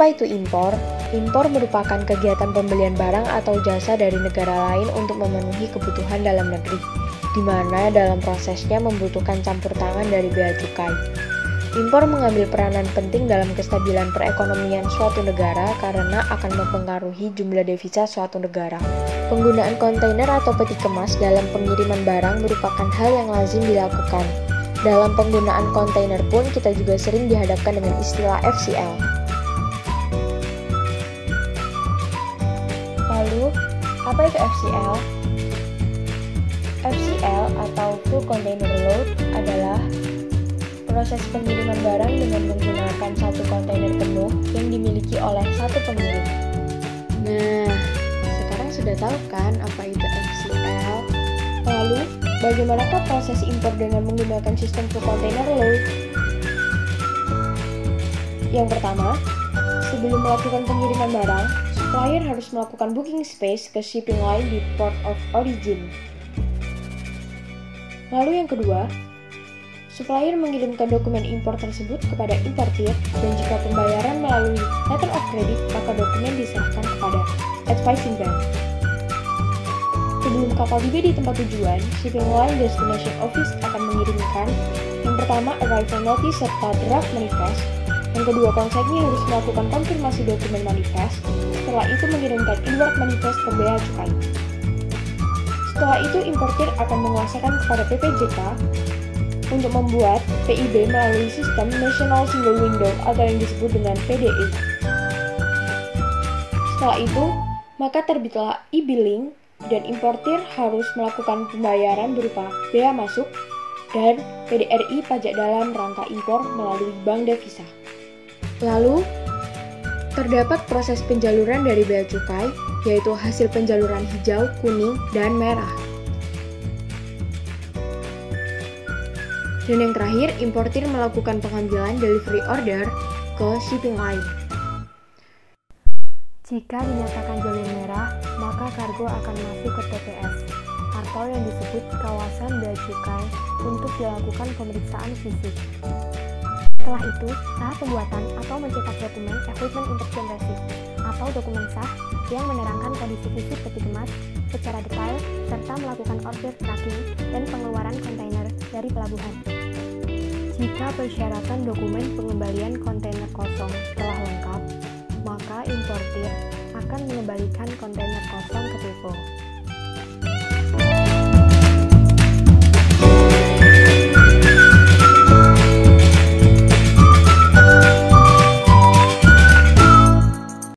Apa itu impor? Impor merupakan kegiatan pembelian barang atau jasa dari negara lain untuk memenuhi kebutuhan dalam negeri, di mana dalam prosesnya membutuhkan campur tangan dari bea cukai. Impor mengambil peranan penting dalam kestabilan perekonomian suatu negara karena akan mempengaruhi jumlah devisa suatu negara. Penggunaan kontainer atau peti kemas dalam pengiriman barang merupakan hal yang lazim dilakukan. Dalam penggunaan kontainer pun kita juga sering dihadapkan dengan istilah FCL. Lalu, apa itu FCL? FCL atau Full Container Load adalah proses pengiriman barang dengan menggunakan satu kontainer penuh yang dimiliki oleh satu pengirim. Nah, sekarang sudah tahu kan apa itu FCL? Lalu, bagaimanakah proses impor dengan menggunakan sistem full container load? Yang pertama, sebelum melakukan pengiriman barang, supplier harus melakukan booking space ke shipping line di port of origin. Lalu yang kedua, supplier mengirimkan dokumen impor tersebut kepada importir dan jika pembayaran melalui letter of credit, maka dokumen diserahkan kepada advising bank. Sebelum kapal tiba di tempat tujuan, shipping line destination office akan mengirimkan yang pertama arrival notice serta draft manifest, yang kedua konsignee harus melakukan konfirmasi dokumen manifest, setelah itu mengirimkan inward manifest ke bea cukai. Setelah itu importir akan menguasakan kepada PPJK untuk membuat PIB melalui sistem National Single Window atau yang disebut dengan PDE. Setelah itu, maka terbitlah e-billing dan importir harus melakukan pembayaran berupa bea masuk dan PDRI pajak dalam rangka impor melalui bank devisa. Lalu, terdapat proses penjaluran dari bea cukai, yaitu hasil penjaluran hijau, kuning, dan merah. Dan yang terakhir, importir melakukan pengambilan delivery order ke shipping line. Jika dinyatakan jalur merah, maka kargo akan masuk ke TPS atau yang disebut kawasan bea cukai untuk dilakukan pemeriksaan fisik. Setelah itu, tahap pembuatan atau mencetak dokumen equipment interchange atau dokumen sah yang menerangkan kondisi fisik peti kemas secara detail serta melakukan order tracking dan pengeluaran kontainer dari pelabuhan. Jika persyaratan dokumen pengembalian kontainer kosong telah lengkap, maka importir akan mengembalikan kontainer kosong ke depo.